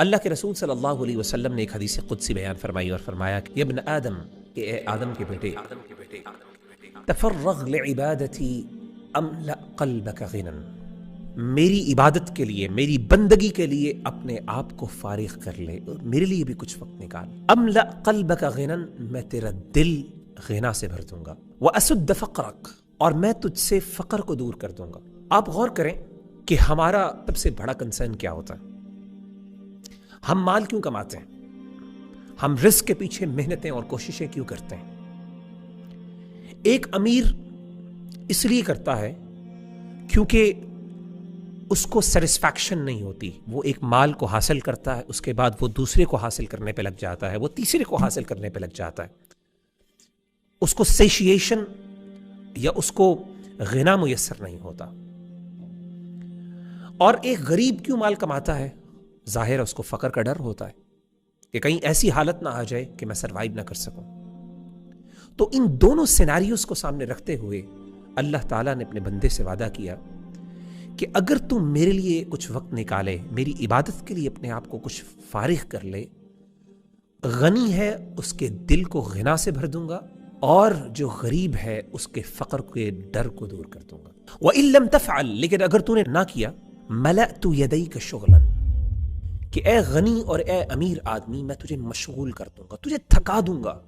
اللہ کے رسول صلی اللہ علیہ وسلم نے ایک حدیث قدسی بیان فرمائی اور فرمایا کہ ابن آدم، کہ اے آدم کے بیٹے، تفرغ لعبادتی املأ قلبک غنا، میری عبادت کے لیے، میری بندگی کے لیے اپنے آپ کو فارغ کر لے، میرے لیے بھی کچھ وقت نکال۔ املأ قلبک غنا، میں تیرا دل غنا سے بھر دوں گا، واسد فقرک، اور میں تجھ سے فقر کو دور کر دوں گا۔ آپ غور کریں کہ ہمارا سب سے بڑا کنسرن کیا ہوتا ہے؟ ہم مال کیوں کماتے ہیں؟ ہم رزق کے پیچھے محنتیں اور کوششیں کیوں کرتے ہیں؟ ایک امیر اس لیے کرتا ہے کیونکہ اس کو سیٹسفیکشن نہیں ہوتی۔ وہ ایک مال کو حاصل کرتا ہے، اس کے بعد وہ دوسرے کو حاصل کرنے پہ لگ جاتا ہے، وہ تیسرے کو حاصل کرنے پہ لگ جاتا ہے، اس کو سیشیشن یا اس کو غنا میسر نہیں ہوتا۔ اور ایک غریب کیوں مال کماتا ہے؟ ظاہر ہے اس کو فقر کا ڈر ہوتا ہے کہ کہیں ایسی حالت نہ آ جائے کہ میں سروائیو نہ کر سکوں۔ تو ان دونوں سیناریوز کو سامنے رکھتے ہوئے اللہ تعالیٰ نے اپنے بندے سے وعدہ کیا کہ اگر تم میرے لیے کچھ وقت نکالے، میری عبادت کے لیے اپنے آپ کو کچھ فارغ کر لے، غنی ہے اس کے دل کو غنا سے بھر دوں گا، اور جو غریب ہے اس کے فقر کے ڈر کو دور کر دوں گا۔ وَإِن لَمْ تَفْعَلْ، لیکن اگر تو نے نہ کیا، مَلَأْتُ يَدَيْكَ شُغْلًا، کہ اے غنی اور اے امیر آدمی، میں تجھے مشغول کر دوں گا، تجھے تھکا دوں گا،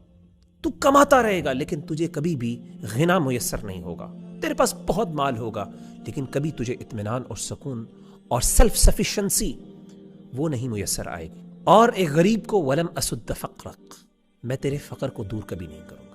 تو کماتا رہے گا لیکن تجھے کبھی بھی غنا میسر نہیں ہوگا۔ تیرے پاس بہت مال ہوگا لیکن کبھی تجھے اطمینان اور سکون اور سیلف سفیشنسی وہ نہیں میسر آئے گی۔ اور ایک غریب کو وَلَمْ أَسُدَّ فَقْرَكَ، میں تیرے فقر کو دور کبھی نہیں کروں گا۔